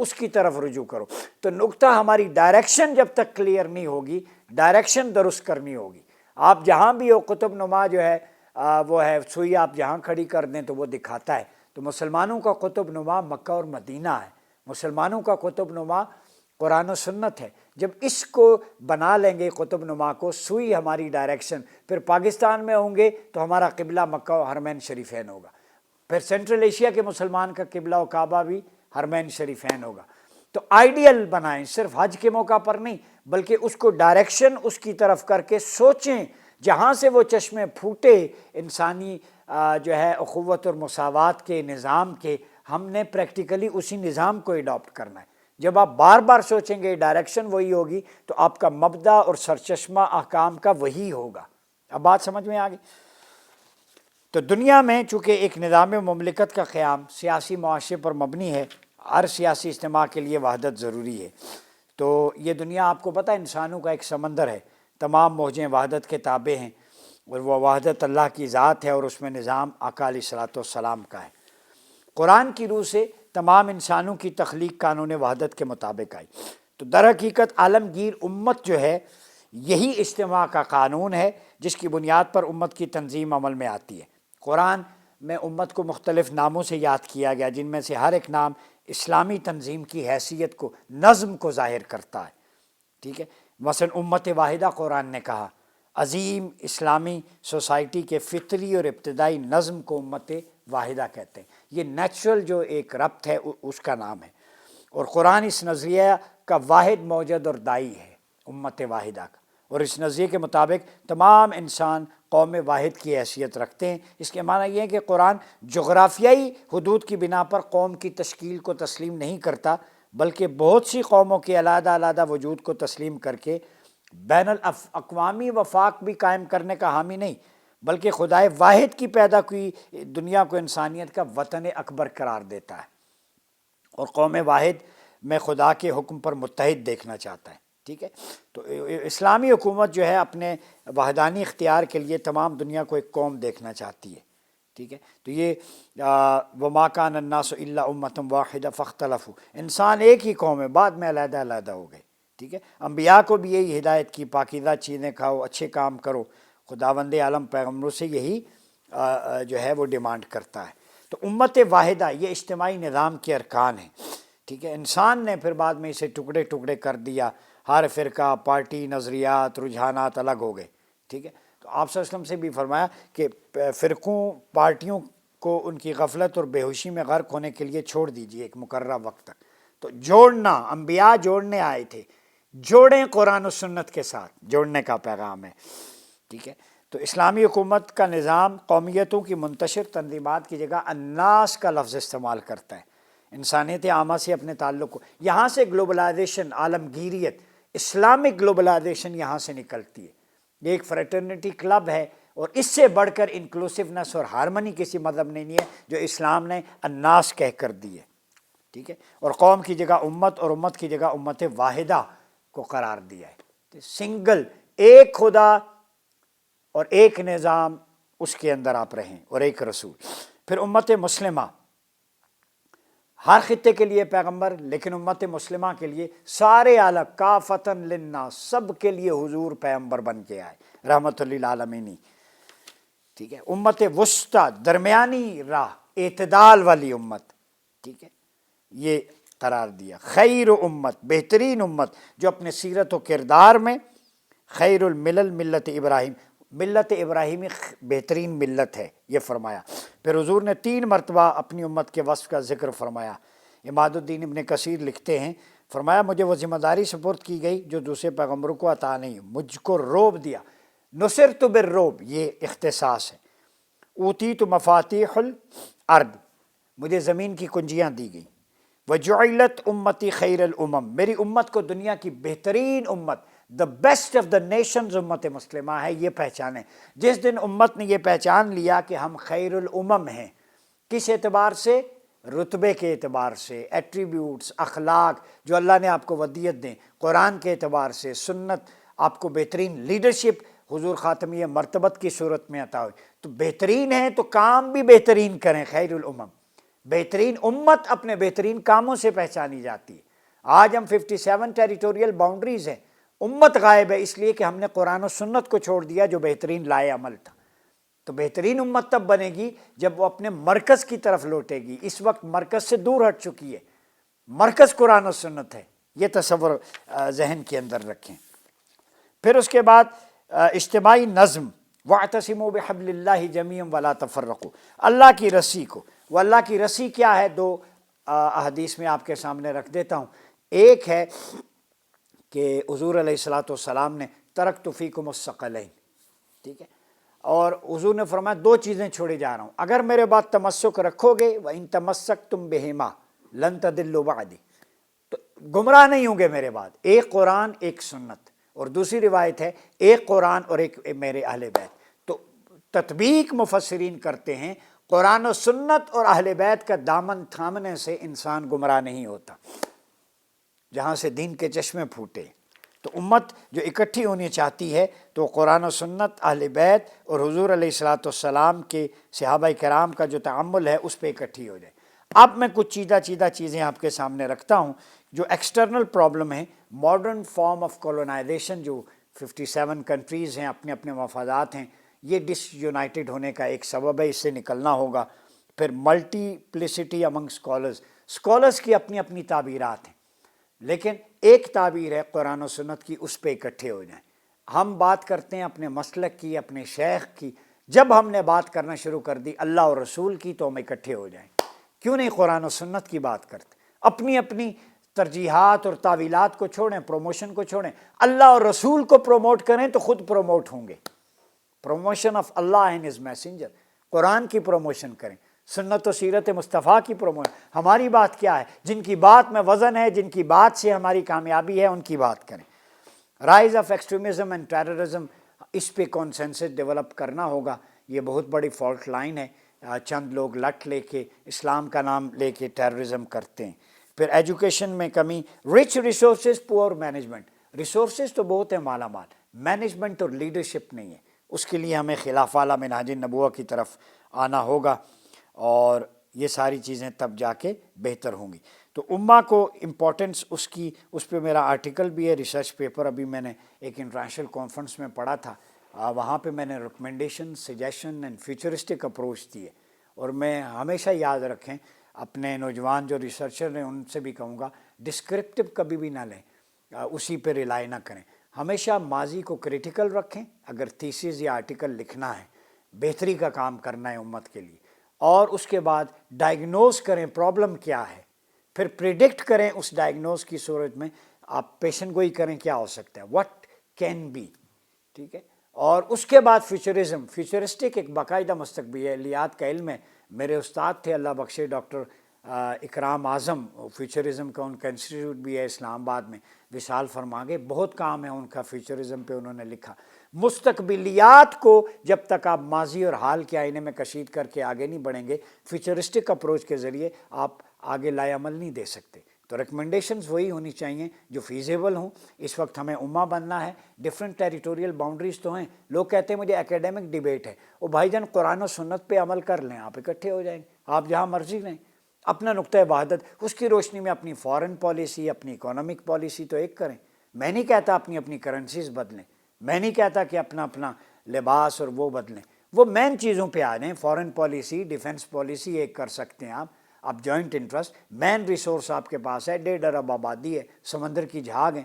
اس کی طرف رجوع کرو۔ تو نقطہ ہماری ڈائریکشن جب تک کلیئر نہیں ہوگی، ڈائریکشن درست کرنی ہوگی۔ آپ جہاں بھی ہو، قطب نما جو ہے وہ ہے سوئی آپ جہاں کھڑی کر دیں تو وہ دکھاتا ہے۔ تو مسلمانوں کا قطب نما مکہ اور مدینہ ہے، مسلمانوں کا قطب نما قرآن و سنت ہے۔ جب اس کو بنا لیں گے قطب نما کو، سوئی ہماری ڈائریکشن، پھر پاکستان میں ہوں گے تو ہمارا قبلہ مکہ و حرمین شریفین ہوگا، پھر سینٹرل ایشیا کے مسلمان کا قبلہ و کعبہ بھی حرمین شریفین ہوگا۔ تو آئیڈیل بنائیں، صرف حج کے موقع پر نہیں بلکہ اس کو ڈائریکشن اس کی طرف کر کے سوچیں، جہاں سے وہ چشمے پھوٹے انسانی جو ہے اخوت اور مساوات کے نظام کے، ہم نے پریکٹیکلی اسی نظام کو اڈاپٹ کرنا ہے۔ جب آپ بار بار سوچیں گے ڈائریکشن وہی ہوگی تو آپ کا مبدا اور سرچشمہ احکام کا وہی ہوگا۔ اب بات سمجھ میں آ گئی؟ تو دنیا میں چونکہ ایک نظام مملکت کا قیام سیاسی معاشرے پر مبنی ہے، ہر سیاسی اجتماع کے لیے وحدت ضروری ہے۔ تو یہ دنیا آپ کو پتہ ہے انسانوں کا ایک سمندر ہے، تمام موجیں وحدت کے تابع ہیں، اور وہ وحدت اللہ کی ذات ہے اور اس میں نظام آقا علیہ الصلوۃ والسلام کا ہے۔ قرآن کی روح سے تمام انسانوں کی تخلیق قانون وحدت کے مطابق آئی۔ تو در حقیقت عالمگیر امت جو ہے یہی اجتماع کا قانون ہے جس کی بنیاد پر امت کی تنظیم عمل میں آتی ہے۔ قرآن میں امت کو مختلف ناموں سے یاد کیا گیا، جن میں سے ہر ایک نام اسلامی تنظیم کی حیثیت کو، نظم کو ظاہر کرتا ہے، ٹھیک ہے۔ مثلا امت واحدہ قرآن نے کہا، عظیم اسلامی سوسائٹی کے فطری اور ابتدائی نظم کو امت واحدہ کہتے ہیں۔ یہ نیچرل جو ایک ربط ہے اس کا نام ہے، اور قرآن اس نظریہ کا واحد موجد اور دائی ہے، امت واحدہ کا، اور اس نظریے کے مطابق تمام انسان قوم واحد کی حیثیت رکھتے ہیں۔ اس کے معنی یہ ہے کہ قرآن جغرافیائی حدود کی بنا پر قوم کی تشکیل کو تسلیم نہیں کرتا، بلکہ بہت سی قوموں کے علیحدہ علیحدہ وجود کو تسلیم کر کے بین الاقوامی وفاق بھی قائم کرنے کا حامی نہیں، بلکہ خدائے واحد کی پیدا کی دنیا کو انسانیت کا وطن اکبر قرار دیتا ہے، اور قوم واحد میں خدا کے حکم پر متحد دیکھنا چاہتا ہے، ٹھیک ہے۔ تو اسلامی حکومت جو ہے اپنے وحدانی اختیار کے لیے تمام دنیا کو ایک قوم دیکھنا چاہتی ہے، ٹھیک ہے۔ تو یہ وَمَا كَانَ النَّاسُ إِلَّا أُمَّةً وَاحِدَةً فَاخْتَلَفُوا، انسان ایک ہی قوم ہے، بعد میں علیحدہ علیحدہ ہو گئے، ٹھیک ہے۔ انبیاء کو بھی یہی ہدایت کی، پاکیزہ چیزیں کھاؤ، اچھے کام کرو، خداوند عالم پیغمبروں سے یہی جو ہے وہ ڈیمانڈ کرتا ہے۔ تو امت واحدہ یہ اجتماعی نظام کے ارکان ہیں، ٹھیک ہے۔ انسان نے پھر بعد میں اسے ٹکڑے ٹکڑے کر دیا، ہر فرقہ، پارٹی، نظریات، رجحانات الگ ہو گئے، ٹھیک ہے۔ تو آپ صلی اللہ علیہ وسلم سے بھی فرمایا کہ فرقوں، پارٹیوں کو ان کی غفلت اور بے ہوشی میں غرق ہونے کے لیے چھوڑ دیجیے ایک مقررہ وقت تک۔ تو جوڑنا، انبیاء جوڑنے آئے تھے، جوڑیں قرآن و سنت کے ساتھ، جوڑنے کا پیغام ہے، ٹھیک ہے۔ تو اسلامی حکومت کا نظام قومیتوں کی منتشر تنظیمات کی جگہ الناس کا لفظ استعمال کرتا ہے، انسانیت عامہ سے اپنے تعلق کو، یہاں سے گلوبلائزیشن، عالمگیریت، اسلامک گلوبلائزیشن یہاں سے نکلتی ہے۔ یہ ایک فریٹرنیٹی کلب ہے، اور اس سے بڑھ کر انکلوسیونیس اور ہارمنی کسی مذہب نے نہیں ہے جو اسلام نے الناس کہہ کر دی ہے، ٹھیک ہے۔ اور قوم کی جگہ امت، اور امت کی جگہ امت واحدہ کو قرار دیا ہے، سنگل، ایک خدا اور ایک نظام، اس کے اندر آپ رہیں، اور ایک رسول۔ پھر امت مسلمہ، ہر خطے کے لیے پیغمبر، لیکن امت مسلمہ کے لیے سارے عالم کافتن للناس، سب کے لیے حضور پیغمبر بن کے آئے، رحمت للعالمین، ٹھیک ہے۔ امت وسطیٰ، درمیانی راہ، اعتدال والی امت، ٹھیک ہے، یہ قرار دیا۔ خیر امت، بہترین امت، جو اپنے سیرت و کردار میں خیر الملل ملت ابراہیم، ملت ابراہیمی بہترین ملت ہے، یہ فرمایا۔ پھر حضور نے 3 مرتبہ اپنی امت کے وصف کا ذکر فرمایا۔ عماد الدین ابن کثیر لکھتے ہیں، فرمایا مجھے وہ ذمہ داری سپرد کی گئی جو دوسرے پیغمبروں کو عطا نہیں، مجھ کو روب دیا، نصرت بالرعب، یہ اختصاص ہے۔ اوتیت مفاتیح الارض، مجھے زمین کی کنجیاں دی گئیں۔ وجعلت امتی خیر الامم، میری امت کو دنیا کی بہترین امت، the best of the nations امت مسلمہ ہے، یہ پہچانیں۔ جس دن امت نے یہ پہچان لیا کہ ہم خیر الامم ہیں، کس اعتبار سے؟ رتبے کے اعتبار سے، ایٹریبیوٹس، اخلاق جو اللہ نے آپ کو ودیت دیں، قرآن کے اعتبار سے، سنت، آپ کو بہترین لیڈرشپ حضور خاتمیہ مرتبت کی صورت میں عطا ہوئی، تو بہترین ہیں تو کام بھی بہترین کریں، خیر الامم۔ بہترین امت اپنے بہترین کاموں سے پہچانی جاتی ہے۔ آج ہم 57 ٹیریٹوریل باؤنڈریز ہیں، امت غائب ہے اس لیے کہ ہم نے قرآن و سنت کو چھوڑ دیا جو بہترین لائے عمل تھا۔ تو بہترین امت تب بنے گی جب وہ اپنے مرکز کی طرف لوٹے گی۔ اس وقت مرکز سے دور ہٹ چکی ہے، مرکز قرآن و سنت ہے، یہ تصور ذہن کے اندر رکھیں۔ پھر اس کے بعد اجتماعی نظم، وَاعْتَصِمُوا بِحَبْلِ اللَّهِ جَمِيعًا وَلَا تَفَرَّقُوا، اللہ کی رسی کو۔ وہ اللہ کی رسی کیا ہے؟ دو احادیث میں آپ کے سامنے رکھ دیتا ہوں۔ ایک ہے کہ حضور علیہ الصلوۃ والسلام نے ترکت فیکم الثقلین، ٹھیک ہے، اور حضور نے فرمایا دو چیزیں چھوڑے جا رہا ہوں، اگر میرے بعد تمسک رکھو گے وَإِن تَمَسَّكْتُم بِهِمَا لَن تَضِلُّوا بَعْدِي، تو گمراہ نہیں ہوں گے میرے بعد۔ ایک قرآن، ایک سنت، اور دوسری روایت ہے ایک قرآن اور ایک میرے اہل بیت۔ تو تطبیق مفسرین کرتے ہیں قرآن و سنت اور اہل بیت کا دامن تھامنے سے انسان گمراہ نہیں ہوتا، جہاں سے دین کے چشمے پھوٹے۔ تو امت جو اکٹھی ہونی چاہتی ہے تو قرآن و سنت، اہل بیت اور حضور علیہ الصلوۃ والسلام کے صحابہ کرام کا جو تعامل ہے اس پہ اکٹھی ہو جائے۔ اب میں کچھ چیدہ چیزیں آپ کے سامنے رکھتا ہوں جو ایکسٹرنل پرابلم ہے، ماڈرن فارم آف کولونائزیشن، جو 57 کنٹریز ہیں، اپنے اپنے مفادات ہیں، یہ ڈس یونائٹڈ ہونے کا ایک سبب ہے، اس سے نکلنا ہوگا۔ پھر ملٹیپلسٹی امنگ اسکالرس کی اپنی اپنی تعبیرات ہیں، لیکن ایک تعبیر ہے قرآن و سنت کی، اس پہ اکٹھے ہو جائیں۔ ہم بات کرتے ہیں اپنے مسلک کی، اپنے شیخ کی، جب ہم نے بات کرنا شروع کر دی اللہ اور رسول کی تو ہم اکٹھے ہو جائیں۔ کیوں نہیں قرآن و سنت کی بات کرتے؟ اپنی اپنی ترجیحات اور تعویلات کو چھوڑیں، پروموشن کو چھوڑیں، اللہ اور رسول کو پروموٹ کریں تو خود پروموٹ ہوں گے۔ Promotion of Allah and his messenger, Quran کی پروموشن کریں، سنت و سیرت مصطفیٰ کی پروموشن۔ ہماری بات کیا ہے؟ جن کی بات میں وزن ہے، جن کی بات سے ہماری کامیابی ہے، ان کی بات کریں۔ Rise of extremism and terrorism, اس پہ کانسنسس ڈیولپ کرنا ہوگا۔ یہ بہت بڑی فالٹ لائن ہے، چند لوگ لٹ لے کے اسلام کا نام لے کے ٹیررزم کرتے ہیں۔ پھر ایجوکیشن میں کمی، رچ ریسورسز پور مینجمنٹ، ریسورسز تو بہت ہیں مالا مال، مینجمنٹ اور لیڈرشپ نہیں ہے۔ اس کے لیے ہمیں خلاف اعلیٰ منہاج النبوہ کی طرف آنا ہوگا، اور یہ ساری چیزیں تب جا کے بہتر ہوں گی۔ تو امہ کو امپورٹنس اس کی، اس پہ میرا آرٹیکل بھی ہے، ریسرچ پیپر ابھی میں نے ایک انٹرنیشنل کانفرنس میں پڑھا تھا، وہاں پہ میں نے recommendation, suggestion and futuristic approach دی ہے۔ اور میں ہمیشہ یاد رکھیں، اپنے نوجوان جو ریسرچر ہیں ان سے بھی کہوں گا ڈسکرپٹیو کبھی بھی نہ لیں، اسی پہ ریلائی نہ کریں، ہمیشہ ماضی کو کریٹیکل رکھیں۔ اگر تھیسز یا آرٹیکل لکھنا ہے، بہتری کا کام کرنا ہے امت کے لیے، اور اس کے بعد ڈائگنوز کریں پرابلم کیا ہے، پھر پریڈکٹ کریں اس ڈائگنوز کی صورت میں، آپ پیشن گوئی کریں کیا ہو سکتا ہے، واٹ کین بی، ٹھیک ہے۔ اور اس کے بعد فیوچرزم، فیوچرسٹک ایک باقاعدہ مستقبلیات کا علم ہے۔ میرے استاد تھے اللہ بخشے ڈاکٹر اکرام اعظم، فیوچرزم کا ان کا انسٹیٹیوٹ بھی ہے اسلام آباد میں، وصال فرما گئے، بہت کام ہے ان کا فیوچرزم پہ، انہوں نے لکھا۔ مستقبلیات کو جب تک آپ ماضی اور حال کے آئینے میں کشید کر کے آگے نہیں بڑھیں گے، فیوچرسٹک اپروچ کے ذریعے آپ آگے لائے عمل نہیں دے سکتے۔ تو ریکمنڈیشنز وہی ہونی چاہیے جو فیزیبل ہوں۔ اس وقت ہمیں امہ بننا ہے، ڈفرینٹ ٹیریٹوریل باؤنڈریز تو ہیں۔ لوگ کہتے ہیں مجھے اکیڈمک ڈیبیٹ ہے، وہ بھائی جان قرآن و سنت پہ عمل کر لیں، آپ اکٹھے ہو جائیں گے، آپ جہاں مرضی لیں اپنا نقطۂ وحدت، اس کی روشنی میں اپنی فارن پالیسی، اپنی اکانومک پالیسی تو ایک کریں۔ میں نہیں کہتا اپنی اپنی کرنسیز بدلیں، میں نہیں کہتا کہ اپنا اپنا لباس اور وہ بدلیں، وہ مین چیزوں پہ آ جائیں۔ فارن پالیسی، ڈیفنس پالیسی ایک کر سکتے ہیں آپ، اب جوائنٹ انٹرسٹ، مین ریسورس آپ کے پاس ہے، 1.5 ارب آبادی ہے، سمندر کی جھاگ ہیں،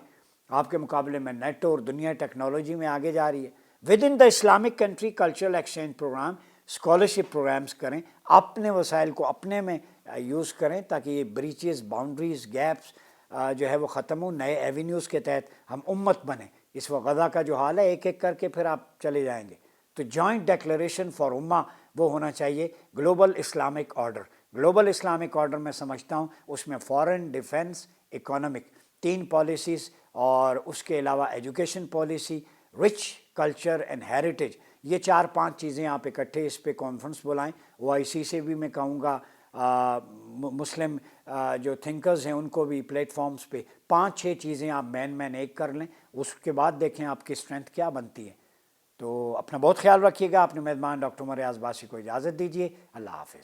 آپ کے مقابلے میں نیٹ اور دنیا ٹیکنالوجی میں آگے جا رہی ہے۔ With in the Islamic country cultural exchange programme, scholarship programmes کریں، اپنے وسائل کو اپنے میں یوز کریں تاکہ یہ بریچز، باؤنڈریز، گیپس جو ہے وہ ختم ہوں، نئے ایونیوز کے تحت ہم امت بنیں۔ اس وقت غزہ کا جو حال ہے، ایک ایک کر کے پھر آپ چلے جائیں گے۔ تو جوائنٹ ڈیکلریشن فار امہ وہ ہونا چاہیے، global Islamic order. Global Islamic order میں سمجھتا ہوں اس میں فارن، ڈیفنس، اکانومک، 3 پالیسیز، اور اس کے علاوہ education policy, rich culture and heritage, یہ 4-5 چیزیں آپ اکٹھے اس پہ کانفرنس بلائیں۔ OIC سے بھی میں کہوں گا، مسلم جو تھنکرز ہیں ان کو بھی پلیٹ فارمز پہ 5-6 چیزیں آپ مین ایک کر لیں، اس کے بعد دیکھیں آپ کی اسٹرینتھ کیا بنتی ہے۔ تو اپنا بہت خیال رکھیے گا۔ اپنے میزبان ڈاکٹر عمر ریاض باسی کو اجازت دیجیے، اللہ حافظ۔